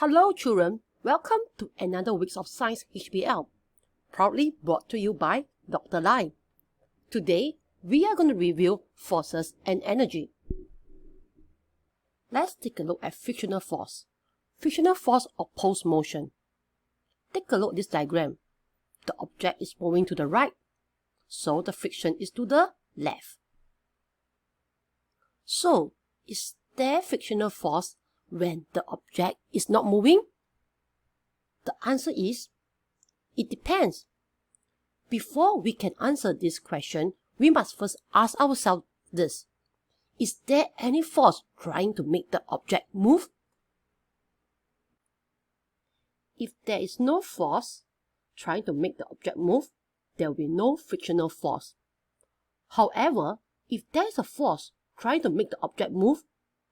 Hello children, welcome to another week of Science HBL, proudly brought to you by Dr. Lai. Today, we are going to review forces and energy. Let's take a look at frictional force. Frictional force opposes motion. Take a look at this diagram. The object is moving to the right, so the friction is to the left. So, is there frictional force when the object is not moving? The answer is, it depends. Before we can answer this question, we must first ask ourselves this. Is there any force trying to make the object move? If there is no force trying to make the object move, there will be no frictional force. However, if there is a force trying to make the object move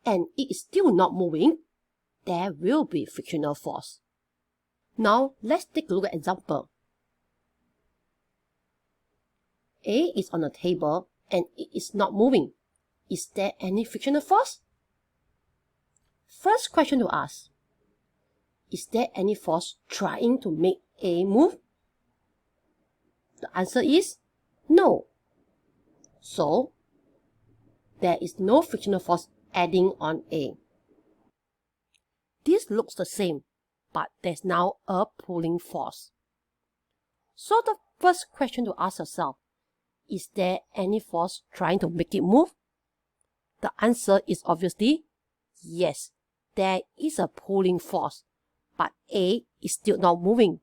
and it is still not moving, there will be frictional force. Now, let's take a look at an example. A is on a table and it is not moving. Is there any frictional force? First question to ask. Is there any force trying to make A move? The answer is no. So, there is no frictional force adding on A. This looks the same, but there's now a pulling force. So the first question to ask yourself, is there any force trying to make it move? The answer is obviously yes, there is a pulling force, but A is still not moving.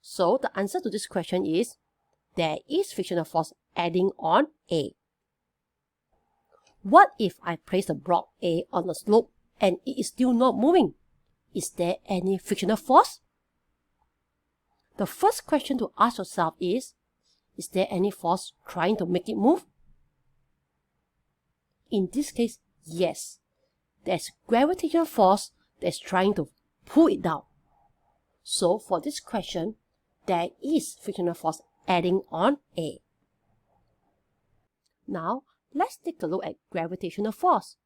So the answer to this question is, there is frictional force adding on A. What if I place a block A on a slope and it is still not moving? Is there any frictional force? The first question to ask yourself is there any force trying to make it move? In this case, yes. There's gravitational force that's trying to pull it down. So for this question, there is frictional force adding on A. Now, let's take a look at gravitational force.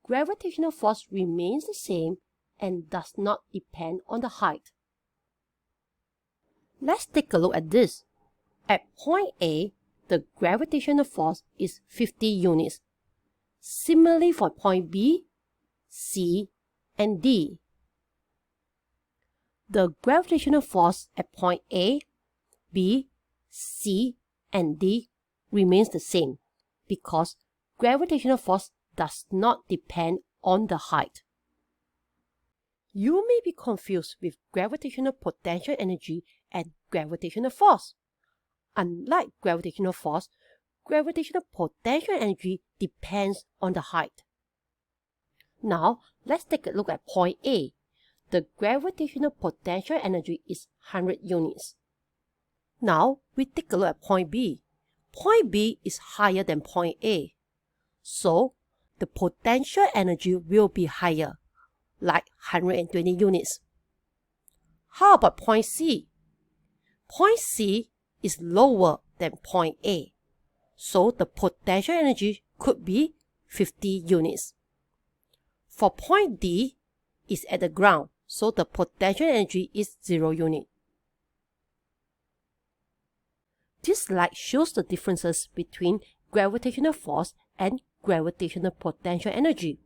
Gravitational force remains the same and does not depend on the height. Let's take a look at this. At point A, the gravitational force is 50 units. Similarly for point B, C, and D. The gravitational force at point A, B, C, and D remains the same because gravitational force does not depend on the height. You may be confused with gravitational potential energy and gravitational force. Unlike gravitational force, gravitational potential energy depends on the height. Now, let's take a look at point A. The gravitational potential energy is 100 units. Now, we take a look at point B. Point B is higher than point A. So, the potential energy will be higher, like 120 units. How about point C? Point C is lower than point A. So, the potential energy could be 50 units. For point D, is at the ground, so the potential energy is 0 unit. This slide shows the differences between gravitational force and gravitational potential energy.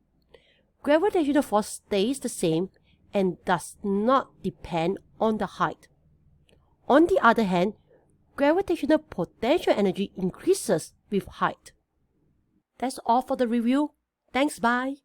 Gravitational force stays the same and does not depend on the height. On the other hand, gravitational potential energy increases with height. That's all for the review. Thanks, bye.